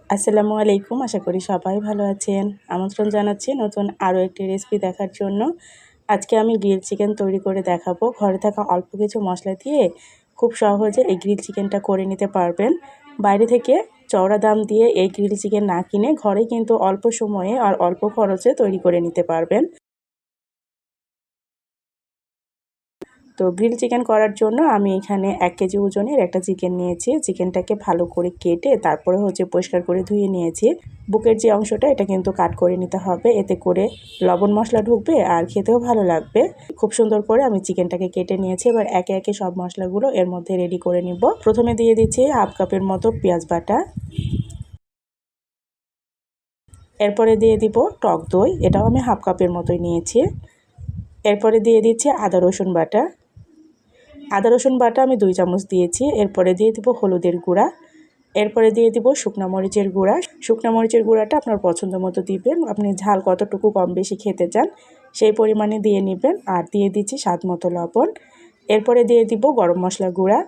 আসসালামু আলাইকুম। আশা করি সবাই ভালো আছেন। আমন্ত্রণ জানাচ্ছি নতুন আরও একটি রেসিপি দেখার জন্য। আজকে আমি গ্রিল চিকেন তৈরি করে দেখাবো। ঘরে থাকা অল্প কিছু মশলা দিয়ে খুব সহজে এই গ্রিল চিকেনটা করে নিতে পারবেন। বাইরে থেকে চওড়া দাম দিয়ে এই গ্রিল চিকেন না কিনে ঘরে কিন্তু অল্প সময়ে আর অল্প খরচে তৈরি করে নিতে পারবেন। তো গ্রিল চিকেন করার জন্য আমি এখানে 1 কেজি ওজনের একটা চিকেন নিয়েছি। চিকেনটাকে ভালো করে কেটে তারপরে পরিষ্কার করে ধুয়ে নিয়েছি। বুকের যে অংশটা এটা কিন্তু কাট করে নিতে হবে, এতে করে লবণ মশলা ঢুকবে আর খেতেও ভালো লাগবে। খুব সুন্দর করে আমি চিকেনটাকে কেটে নিয়েছি। এবার একে একে সব মশলাগুলো এর মধ্যে রেডি করে নিব। প্রথমে দিয়ে দিচ্ছি হাফ কাপের মতো পেঁয়াজ বাটা। এরপরে দিয়ে দিব টক দই, এটাও আমি হাফ কাপের মতোই নিয়েছি। এরপরে দিয়ে দিচ্ছি আদা রসুন বাটা। আদা রসুন বাটা আমি 2 চামচ দিয়েছি। এরপরে দিয়ে দিব হলুদের গুঁড়া। এরপরে দিয়ে দিব শুকনা মরিচের গুঁড়া। শুকনা মরিচের গুঁড়াটা আপনার পছন্দ মতো দিবেন। আপনি ঝাল কতটুকু কম বেশি খেতে চান সেই পরিমাণে দিয়ে নেবেন। আর দিয়ে দিচ্ছি স্বাদ মতো লবণ। এরপরে দিয়ে দিব গরম মশলা গুঁড়া।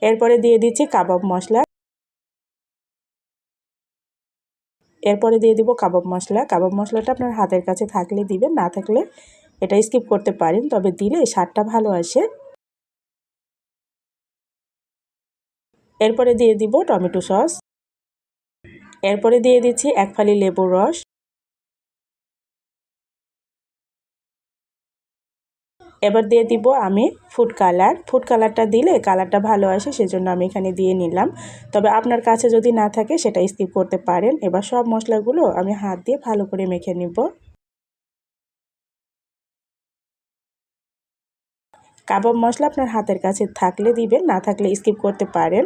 এরপরে দিয়ে দিচ্ছি কাবাব মশলা। এরপরে দিয়ে দিব কাবাব মশলা। কাবাব মশলাটা আপনার হাতের কাছে থাকলে দিবেন, না থাকলে এটা স্কিপ করতে পারেন, তবে দিলে স্বাদটা ভালো আসে। এরপরে দিয়ে দিব টমেটো সস। এরপরে দিয়ে দিচ্ছি 1 ফালি লেবুর রস। এবার দিয়ে দিব আমি ফুড কালার। ফুড কালারটা দিলে কালারটা ভালো আসে, সেজন্য আমি এখানে দিয়ে নিলাম। তবে আপনার কাছে যদি না থাকে সেটা স্কিপ করতে পারেন। এবার সব মশলাগুলো আমি হাত দিয়ে ভালো করে মেখে নিব। কাবাব মশলা আপনার হাতের কাছে থাকলে দিবেন, না থাকলে স্কিপ করতে পারেন,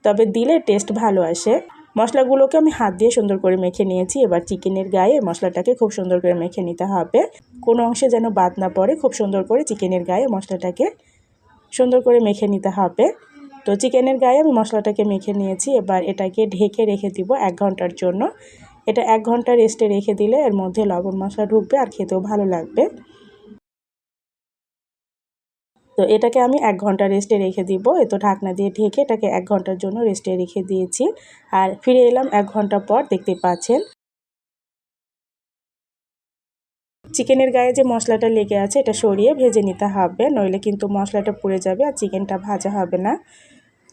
তবে দিলে টেস্ট ভালো আসে। মশলাগুলোকে আমি হাত দিয়ে সুন্দর করে মেখে নিয়েছি। এবার চিকেনের গায়ে মশলাটাকে খুব সুন্দর করে মেখে নিতে হবে। কোনো অংশে যেন বাদ না পড়ে, খুব সুন্দর করে চিকেনের গায়ে মশলাটাকে সুন্দর করে মেখে নিতে হবে। তো চিকেনের গায়ে আমি মশলাটাকে মেখে নিয়েছি। এবার এটাকে ঢেকে রেখে দিব 1 ঘন্টার জন্য। এটা 1 ঘন্টা রেস্টে রেখে দিলে এর মধ্যে লবণ মশলা ঢুকবে আর খেতেও ভালো লাগবে। তো এটাকে আমি 1 ঘন্টা রেস্টে রেখে দিব। তো ঢাকনা দিয়ে ঢেকে এটাকে 1 ঘন্টার জন্য রেস্টে রেখে দিয়েছি। আর ফিরে এলাম 1 ঘন্টা পর। দেখতে পাচ্ছেন চিকেনের গায়ে যে মশলাটা লেগে আছে এটা সরিয়ে ভেজে নিতে হবে, নইলে কিন্তু মশলাটা পুড়ে যাবে আর চিকেনটা ভাজা হবে না।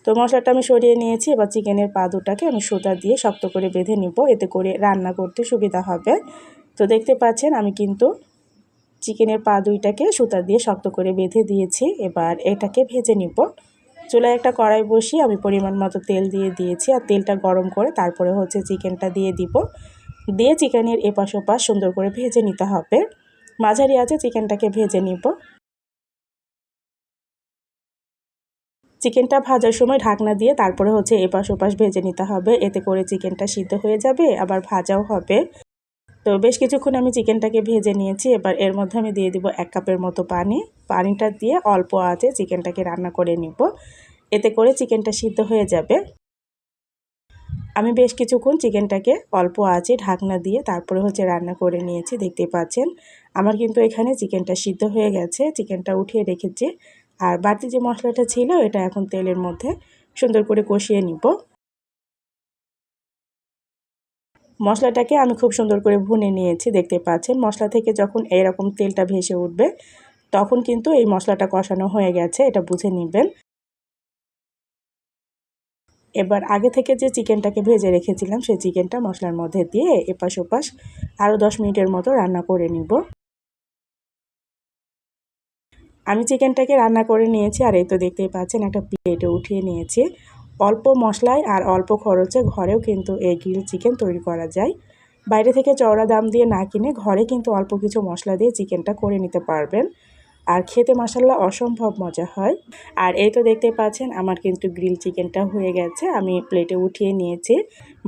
তো মশলাটা আমি সরিয়ে নিয়েছি। এবার চিকেনের পা দুটাকে আমি সুতা দিয়ে শক্ত করে বেঁধে নিব, এতে করে রান্না করতে সুবিধা হবে। তো দেখতে পাচ্ছেন আমি কিন্তু চিকেনের পা দুইটাকে সুতা দিয়ে শক্ত করে বেঁধে দিয়েছি। এবার এটাকে ভেজে নিব। চুলায় একটা কড়াই বসিয়ে আমি পরিমাণ মতো তেল দিয়ে দিয়েছি। আর তেলটা গরম করে তারপরে চিকেনটা দিয়ে দিব। দিয়ে চিকেনের এপাশ ওপাশ সুন্দর করে ভেজে নিতে হবে। মাঝারি আঁচে চিকেনটাকে ভেজে নিব। চিকেনটা ভাজার সময় ঢাকনা দিয়ে তারপরে এপাশ ওপাশ ভেজে নিতে হবে, এতে করে চিকেনটা সিদ্ধ হয়ে যাবে আবার ভাজাও হবে। তো বেশ কিছুক্ষণ আমি চিকেনটাকে ভেজে নিয়েছি। এবার এর মধ্যে আমি দিয়ে দিব 1 কাপের মতো পানি। পানিটা দিয়ে অল্প আঁচে চিকেনটাকে রান্না করে নিব, এতে করে চিকেনটা সিদ্ধ হয়ে যাবে। আমি বেশ কিছুক্ষণ চিকেনটাকে অল্প আঁচে ঢাকনা দিয়ে তারপরে রান্না করে নিয়েছি। দেখতে পাচ্ছেন আমার কিন্তু এখানে চিকেনটা সিদ্ধ হয়ে গেছে। চিকেনটা উঠিয়ে রেখেছি। আর বাড়তি যে মশলাটা ছিল এটা এখন তেলের মধ্যে সুন্দর করে কষিয়ে নিব। মশলাটাকে আমি খুব সুন্দর করে ভুনে নিয়েছি। দেখতে পাচ্ছেন মশলা থেকে যখন এরকম তেলটা ভেসে উঠবে তখন কিন্তু এই মশলাটা কষানো হয়ে গেছে, এটা বুঝে নেবেন। এবার আগে থেকে যে চিকেনটাকে ভেজে রেখেছিলাম সেই চিকেনটা মশলার মধ্যে দিয়ে এপাশ ওপাশ আরও 10 মিনিটের মতো রান্না করে নিব। আমি চিকেনটাকে রান্না করে নিয়েছি। আর এই তো দেখতেই পাচ্ছেন একটা প্লেটে উঠিয়ে নিয়েছি। অল্প মশলায় আর অল্প খরচে ঘরেও কিন্তু এই গ্রিল চিকেন তৈরি করা যায়। বাইরে থেকে চওড়া দাম দিয়ে না কিনে ঘরে কিন্তু অল্প কিছু মশলা দিয়ে চিকেনটা করে নিতে পারবেন। আর খেতে মাশাআল্লাহ অসম্ভব মজা হয়। আর এই তো দেখতে পাচ্ছেন আমার কিন্তু গ্রিল চিকেনটা হয়ে গেছে, আমি প্লেটে উঠিয়ে নিয়েছি।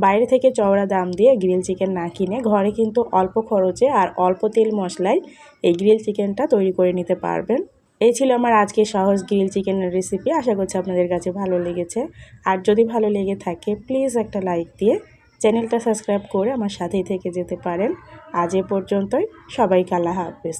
বাইরে থেকে চওড়া দাম দিয়ে গ্রিল চিকেন না কিনে ঘরে কিন্তু অল্প খরচে আর অল্প তেল মশলায় এই গ্রিল চিকেনটা তৈরি করে নিতে পারবেন। এই ছিল আমার আজকে সহজ গ্রিল চিকেনের রেসিপি। আশা করছি আপনাদের কাছে ভালো লেগেছে। আর যদি ভালো লেগে থাকে প্লিজ একটা লাইক দিয়ে চ্যানেলটা সাবস্ক্রাইব করে আমার সাথেই থেকে যেতে পারেন। আজ এ পর্যন্তই। সবাইকে আল্লাহ হাফেজ।